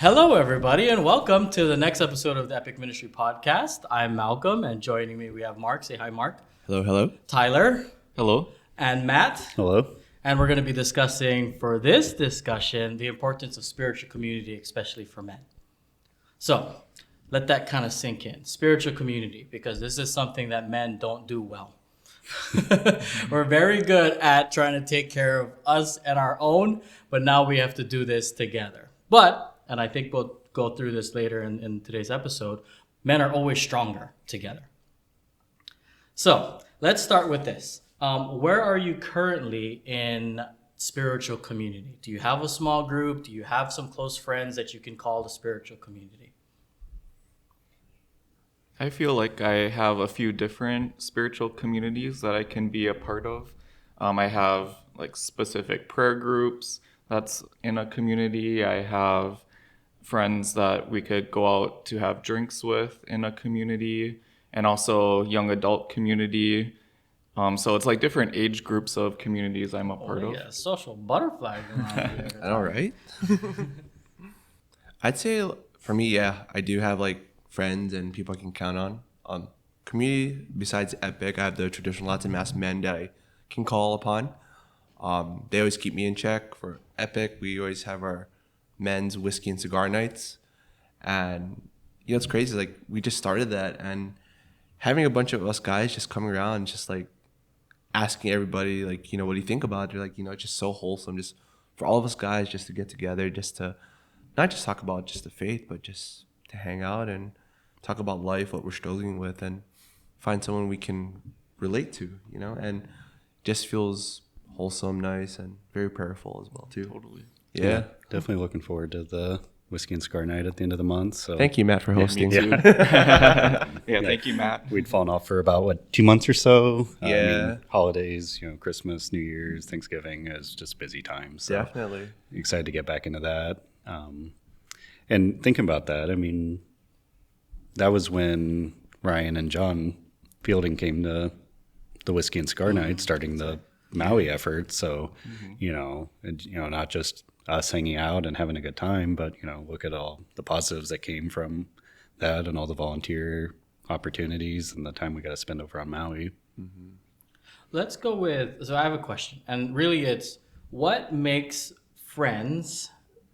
Hello, everybody, and welcome to the next episode of the Epic Ministry Podcast. I'm Malcolm, and joining me we have Mark. Say hi, Mark. Hello, hello. Tyler. Hello. And Matt. Hello. And we're going to be discussing, for this discussion, the importance of spiritual community, especially for men. So, let that kind of sink in. Spiritual community, because this is something that men don't do well. We're very good at trying to take care of us and our own, but now we have to do this together. But, and I think we'll go through this later in today's episode, men are always stronger together. So, let's start with this. Where are you currently in spiritual community? Do you have a small group? Do you have some close friends that you can call the spiritual community? I feel like I have a few different spiritual communities that I can be a part of. I have like specific prayer groups that's in a community. I have friends that we could go out to have drinks with in a community, and also young adult community. So it's like different age groups of communities I'm a part of. Yeah, social butterfly going on here. I know, right? I'd say for me, yeah, I do have like friends and people I can count on. Community besides Epic, I have the traditional Latin Mass men that I can call upon. They always keep me in check. For Epic, we always have our men's whiskey and cigar nights, and it's crazy. Like we just started that, and having a bunch of us guys just coming around and just like asking everybody, like, what do you think about it? They're like, it's just so wholesome, just for all of us guys just to get together, just to not just talk about just the faith, but just to hang out and talk about life, what we're struggling with, and find someone we can relate to, and just feels wholesome, nice, and very prayerful as well too. Totally. Yeah. Definitely looking forward to the whiskey and cigar night at the end of the month. So Thank you, Matt, for hosting. Me too. Yeah, thank you, Matt. we'd fallen off for about 2 months or so. Yeah. Holidays, Christmas, New Year's, Thanksgiving is just busy time. So Definitely. excited to get back into that. And thinking about that, that was when Ryan and John Fielding came to the whiskey and cigar night, starting the Maui effort. So, not just us hanging out and having a good time, but, look at all the positives that came from that and all the volunteer opportunities and the time we got to spend over on Maui. Mm-hmm. Let's go with, so I have a question, and really it's, what makes friends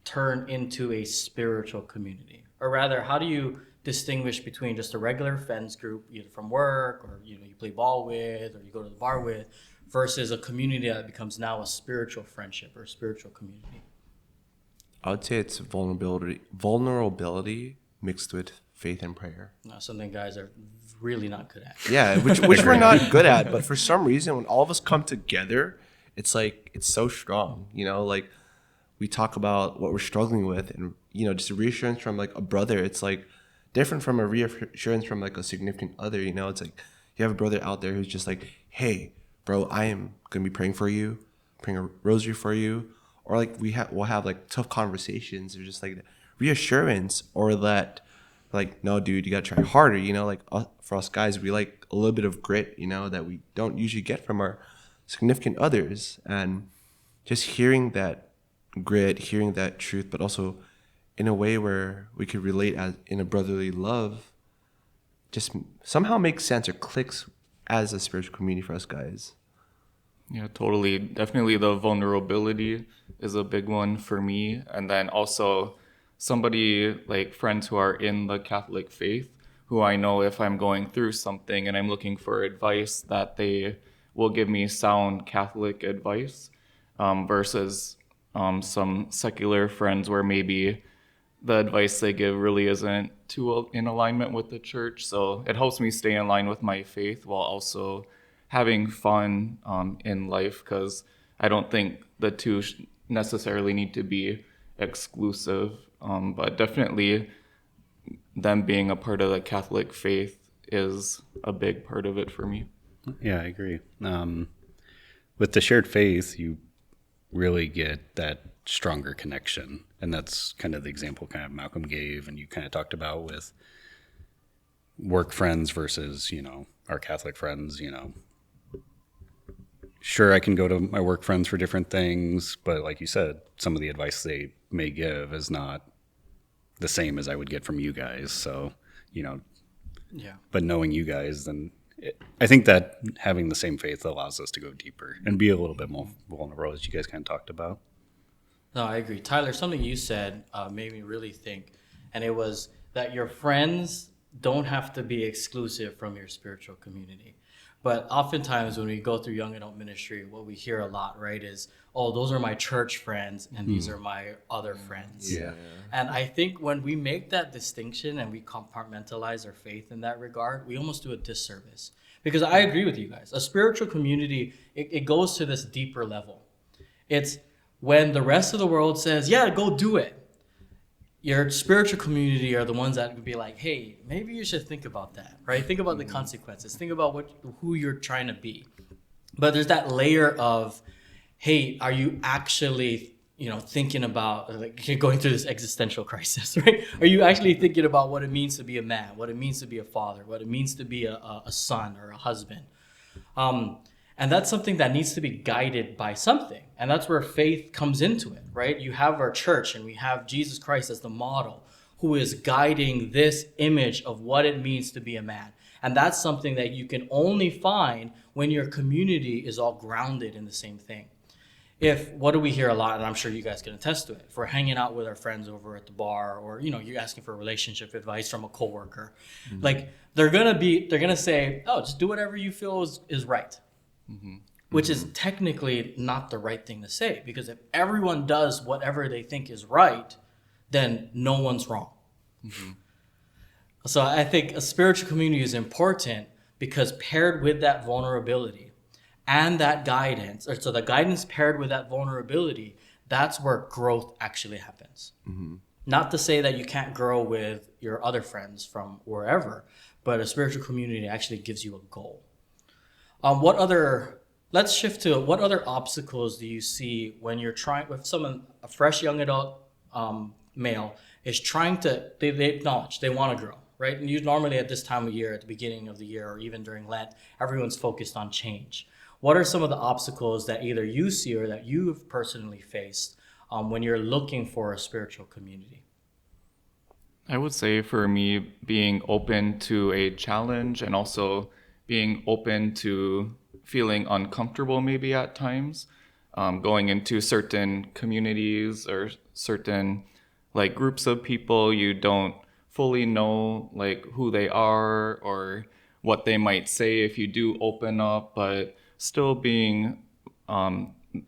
turn into a spiritual community? Or rather, how do you distinguish between just a regular friends group, either from work or, you play ball with, or you go to the bar with, versus a community that becomes now a spiritual friendship or a spiritual community? I would say it's vulnerability mixed with faith and prayer. Something guys are really not good at. Yeah, which we're not good at, but for some reason, when all of us come together, it's like it's so strong. Like we talk about what we're struggling with, and just a reassurance from like a brother. It's like different from a reassurance from like a significant other. It's like you have a brother out there who's just like, hey, bro, I am gonna be praying for you, praying a rosary for you. Or like we'll have like tough conversations, or just like reassurance, or that like, no, dude, you gotta try harder. Like for us guys, we like a little bit of grit, that we don't usually get from our significant others. And just hearing that grit, hearing that truth, but also in a way where we could relate as in a brotherly love, just somehow makes sense or clicks as a spiritual community for us guys. Yeah, totally. Definitely the vulnerability is a big one for me. And then also somebody like friends who are in the Catholic faith, who I know if I'm going through something and I'm looking for advice, that they will give me sound Catholic advice, versus some secular friends where maybe the advice they give really isn't too in alignment with the church. So it helps me stay in line with my faith while also having fun in life, because I don't think the two necessarily need to be exclusive. But definitely them being a part of the Catholic faith is a big part of it for me. Yeah, I agree. With the shared faith, you really get that stronger connection. And that's kind of the example kind of Malcolm gave, and you kind of talked about with work friends versus, our Catholic friends, Sure, I can go to my work friends for different things, but like you said, some of the advice they may give is not the same as I would get from you guys. So, Yeah. but knowing you guys, then I think that having the same faith allows us to go deeper and be a little bit more vulnerable, as you guys kind of talked about. No, I agree. Tyler, something you said made me really think, and it was that your friends don't have to be exclusive from your spiritual community. But oftentimes when we go through young adult ministry, what we hear a lot, right, is, oh, those are my church friends and these are my other friends. Yeah. And I think when we make that distinction and we compartmentalize our faith in that regard, we almost do a disservice. Because I agree with you guys. A spiritual community, it goes to this deeper level. It's when the rest of the world says, yeah, go do it. Your spiritual community are the ones that would be like, hey, maybe you should think about that, right? Think about the consequences. Think about who you're trying to be. But there's that layer of, hey, are you actually, thinking about, like, you're going through this existential crisis, right? Are you actually thinking about what it means to be a man, what it means to be a father, what it means to be a son or a husband? And that's something that needs to be guided by something. And that's where faith comes into it, right? You have our church and we have Jesus Christ as the model who is guiding this image of what it means to be a man. And that's something that you can only find when your community is all grounded in the same thing. What do we hear a lot, and I'm sure you guys can attest to it, if we're hanging out with our friends over at the bar, or you're asking for relationship advice from a coworker, like they're gonna say, oh, just do whatever you feel is right. Which is technically not the right thing to say, because if everyone does whatever they think is right, then no one's wrong. So I think a spiritual community is important because paired with that vulnerability and that guidance, or so the guidance paired with that vulnerability, that's where growth actually happens. Not to say that you can't grow with your other friends from wherever, but a spiritual community actually gives you a goal. Let's shift to what other obstacles do you see when you're trying with a fresh young adult male is trying to, they acknowledge they want to grow, right? And you normally at this time of year, at the beginning of the year, or even during Lent, everyone's focused on change. What are some of the obstacles that either you see or that you've personally faced when you're looking for a spiritual community? I would say for me, being open to a challenge and also being open to feeling uncomfortable maybe at times, going into certain communities or certain like groups of people you don't fully know like who they are or what they might say if you do open up, but still being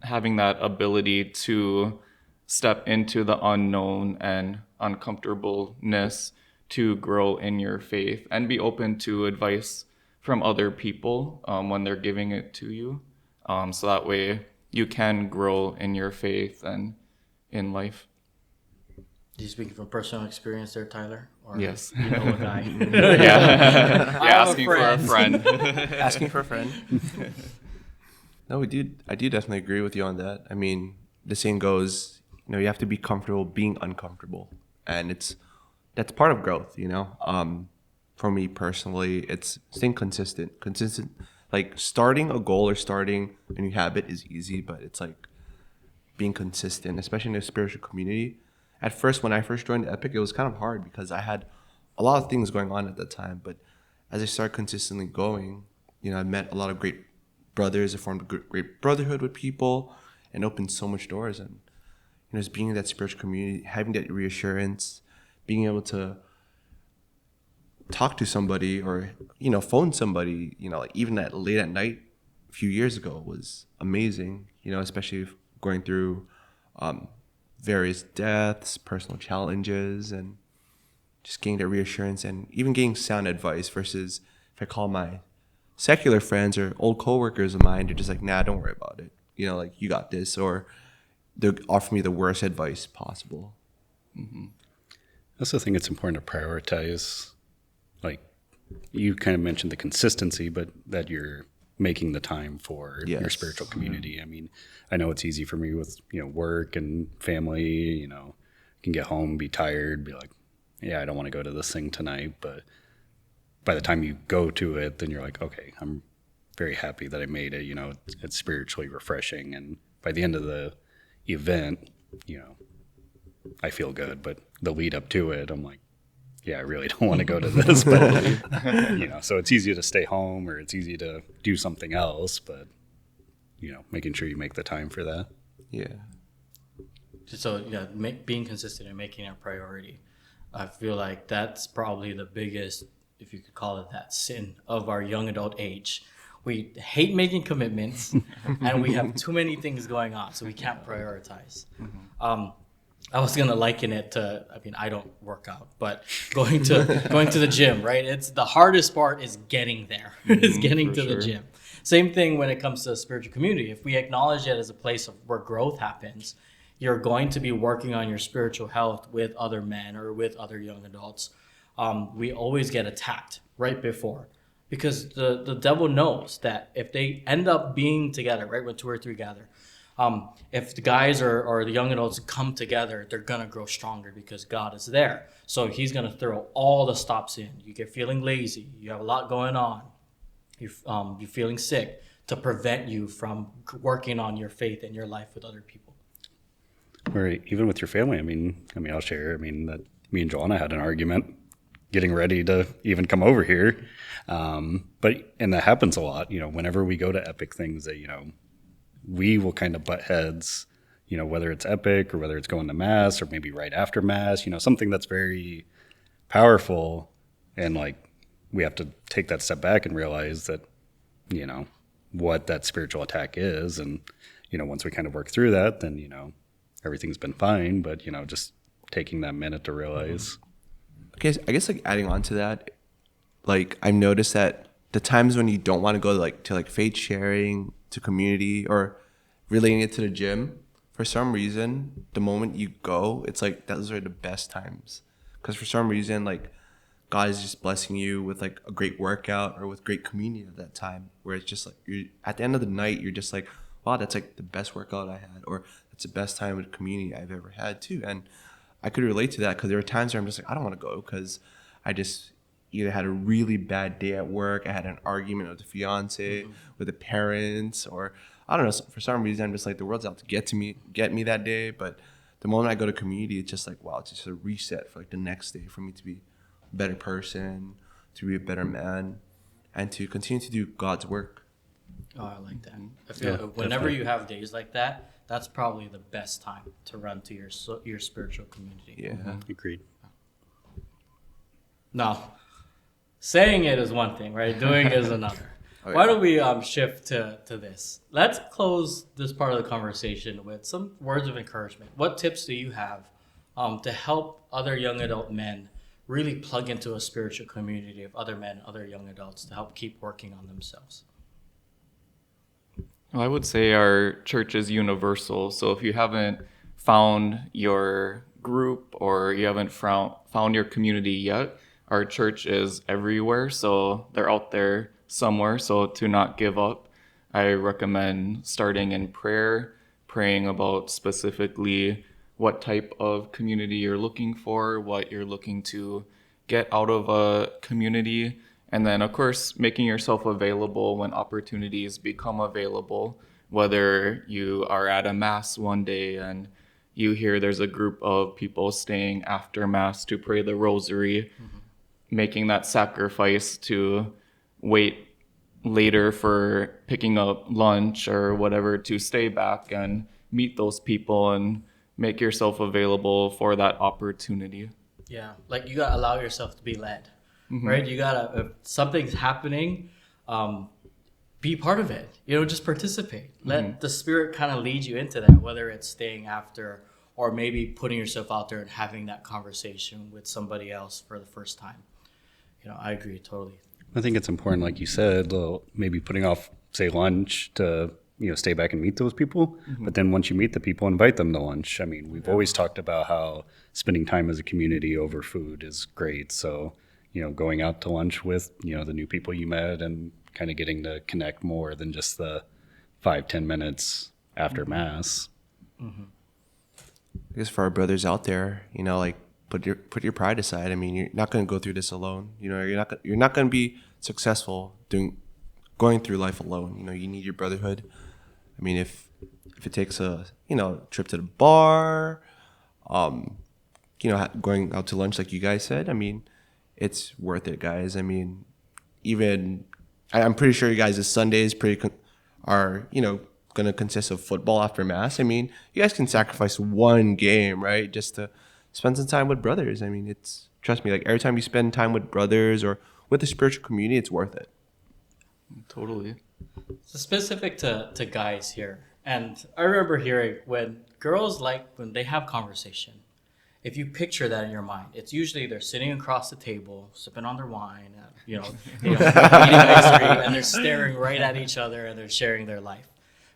having that ability to step into the unknown and uncomfortableness to grow in your faith and be open to advice from other people when they're giving it to you. So that way you can grow in your faith and in life. Are you speaking from personal experience there, Tyler? Or Yes. You know a guy. Yeah, I have a asking for a friend. Asking for a friend. No, I do definitely agree with you on that. I mean, the saying goes, you have to be comfortable being uncomfortable. And that's part of growth, For me personally, it's staying consistent. Like starting a goal or starting a new habit is easy, but it's like being consistent, especially in a spiritual community. At first, when I first joined Epic, it was kind of hard because I had a lot of things going on at that time. But as I started consistently going, I met a lot of great brothers. I formed a great brotherhood with people and opened so much doors. And just being in that spiritual community, having that reassurance, being able to talk to somebody or phone somebody like even at late at night a few years ago was amazing, especially going through various deaths, personal challenges, and just getting that reassurance and even getting sound advice versus if I call my secular friends or old coworkers of mine, they're just like, nah, don't worry about it, like you got this, or they'll offer me the worst advice possible. I also think it's important to prioritize. Like you kind of mentioned the consistency, but that you're making the time for your spiritual community. I mean, I know it's easy for me with, work and family, can get home, be tired, be like, yeah, I don't want to go to this thing tonight. But by the time you go to it, then you're like, okay, I'm very happy that I made it. It's spiritually refreshing. And by the end of the event, I feel good, but the lead up to it, I'm like, yeah, I really don't want to go to this, but so it's easy to stay home or it's easy to do something else, but making sure you make the time for that. Yeah. So yeah, being consistent and making it a priority. I feel like that's probably the biggest, if you could call it that, sin of our young adult age. We hate making commitments, and we have too many things going on, so we can't prioritize. I was gonna liken it to, I mean, I don't work out, but going to the gym, right? It's the hardest part is getting there, is getting to the gym. Same thing when it comes to a spiritual community. If we acknowledge it as a place of where growth happens, you're going to be working on your spiritual health with other men or with other young adults. We always get attacked right before, because the devil knows that if they end up being together, right, when 2 or 3 gather, if the guys or the young adults come together, they're going to grow stronger because God is there. So he's going to throw all the stops in. You get feeling lazy. You have a lot going on. You're feeling sick, to prevent you from working on your faith and your life with other people. Or even with your family. I mean, I'll share. That me and Joanna had an argument getting ready to even come over here. And that happens a lot, whenever we go to Epic things that, we will kind of butt heads, whether it's Epic or whether it's going to Mass or maybe right after Mass, something that's very powerful. And we have to take that step back and realize that, what that spiritual attack is. And, once we kind of work through that, then, everything's been fine. But, just taking that minute to realize. Okay, I guess adding on to that, I've noticed that the times when you don't want to go to faith sharing, to community, or relating it to the gym, for some reason, the moment you go, it's those are the best times. Because for some reason, God is just blessing you with a great workout or with great community at that time, where it's just you're at the end of the night, you're just wow, that's the best workout I had, or that's the best time with community I've ever had too. And I could relate to that, because there were times where I'm just I don't want to go, because I just either had a really bad day at work, I had an argument with the fiance, with the parents, or I don't know, for some reason I'm just the world's out to get me that day. But the moment I go to community, it's just wow, it's just a reset for the next day, for me to be a better person, to be a better man, and to continue to do God's work. Oh, I like that. I feel whenever you have days like that, that's probably the best time to run to your spiritual community. Yeah. Agreed. Now, saying it is one thing, right? Doing is another. Oh, yeah. Why don't we shift to this? Let's close this part of the conversation with some words of encouragement. What tips do you have to help other young adult men really plug into a spiritual community of other men, other young adults, to help keep working on themselves? Well, I would say our church is universal. So if you haven't found your group or you haven't found your community yet, our church is everywhere. So they're out there somewhere. So to not give up, I recommend starting in prayer, praying about specifically what type of community you're looking for, what you're looking to get out of a community. And then, of course, making yourself available when opportunities become available, whether you are at a Mass one day and you hear there's a group of people staying after Mass to pray the rosary, making that sacrifice to wait later for picking up lunch or whatever, to stay back and meet those people and make yourself available for that opportunity. Yeah, you gotta allow yourself to be led. Right? You gotta, if something's happening, be part of it. Just participate. Let the Spirit kind of lead you into that, whether it's staying after or maybe putting yourself out there and having that conversation with somebody else for the first time. I agree totally. I think it's important, like you said, maybe putting off, say, lunch to stay back and meet those people. But then once you meet the people, invite them to lunch. We've always talked about how spending time as a community over food is great. So going out to lunch with, the new people you met and kind of getting to connect more than just the 5-10 minutes after Mass. I guess for our brothers out there, put your pride aside. You're not going to go through this alone. You're not going to be successful going through life alone. You need your brotherhood. If it takes a trip to the bar, going out to lunch like you guys said, I mean, it's worth it, guys. I mean, even I'm pretty sure you guys' Sundays are going to consist of football after mass. I mean, you guys can sacrifice one game, right, just to spend some time with brothers. I mean, trust me, like every time you spend time with brothers or with the spiritual community, it's worth it. Totally. So specific to guys here, and I remember hearing when girls when they have conversation, if you picture that in your mind, it's usually they're sitting across the table, sipping on their wine, eating ice cream, and they're staring right at each other and they're sharing their life.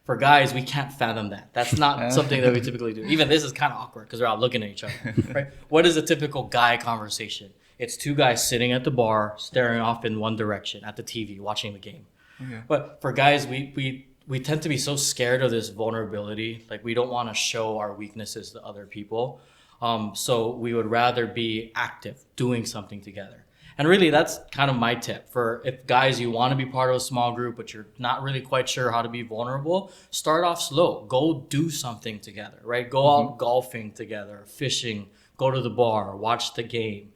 For guys, we can't fathom that. That's not something that we typically do. Even this is kind of awkward because they're all looking at each other, right? What is a typical guy conversation? It's two guys sitting at the bar, staring off in one direction at the TV, watching the game. Okay. But for guys, we tend to be so scared of this vulnerability. Like we don't want to show our weaknesses to other people. So we would rather be active, doing something together. And really, that's kind of my tip for if guys, you want to be part of a small group, but you're not really quite sure how to be vulnerable, start off slow. Go do something together, right? Go out golfing together, fishing, go to the bar, watch the game.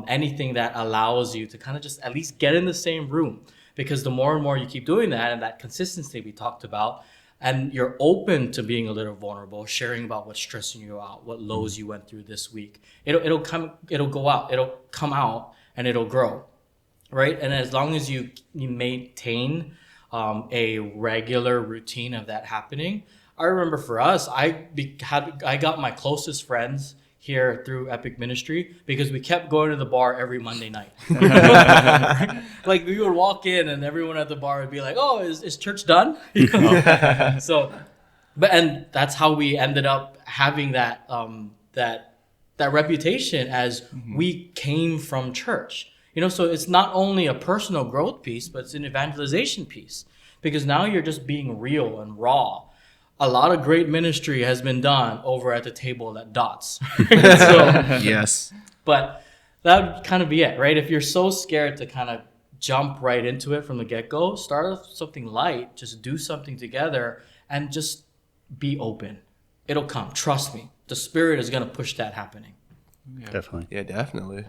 Anything that allows you to kind of just at least get in the same room. Because the more and more you keep doing that and that consistency we talked about, and you're open to being a little vulnerable, sharing about what's stressing you out, what lows you went through this week, it'll go out, it'll come out, and it'll grow, right? And as long as you maintain a regular routine of that happening, I remember for us, I got my closest friends here through Epic Ministry because we kept going to the bar every Monday night. Like we would walk in and everyone at the bar would be like, "Oh, is church done?" And that's how we ended up having that reputation as we came from church. So it's not only a personal growth piece, but it's an evangelization piece because now you're just being real and raw. A lot of great ministry has been done over at the table at Dots. Yes. But that would kind of be it, right? If you're so scared to kind of jump right into it from the get-go, start with something light, just do something together, and just be open. It'll come. Trust me. The Spirit is going to push that happening. Yeah. Definitely. Yeah, definitely.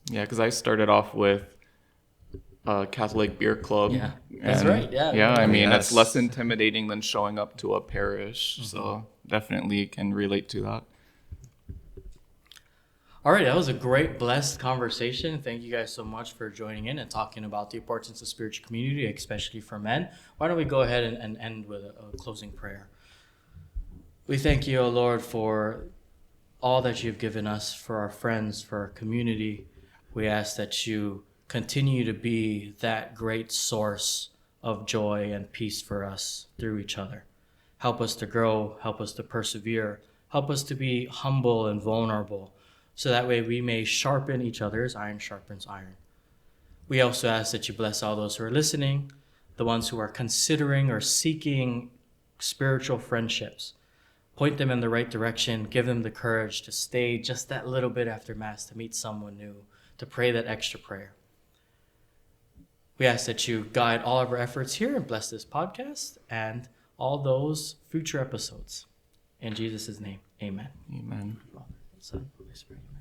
Yeah, because I started off with a Catholic beer club. Yeah, that's right. Yeah. Yeah, I mean, Yes. it's less intimidating than showing up to a parish. So definitely can relate to that. All right, that was a great, blessed conversation. Thank you guys so much for joining in and talking about the importance of spiritual community, especially for men. Why don't we go ahead and end with a closing prayer? We thank you, O Lord, for all that you've given us, for our friends, for our community. We ask that you continue to be that great source of joy and peace for us through each other. Help us to grow, help us to persevere, help us to be humble and vulnerable, so that way we may sharpen each other as iron sharpens iron. We also ask that you bless all those who are listening, the ones who are considering or seeking spiritual friendships. Point them in the right direction, give them the courage to stay just that little bit after Mass, to meet someone new, to pray that extra prayer. We ask that you guide all of our efforts here and bless this podcast and all those future episodes. In Jesus' name, amen. Amen. Father, Son, Holy Spirit, amen.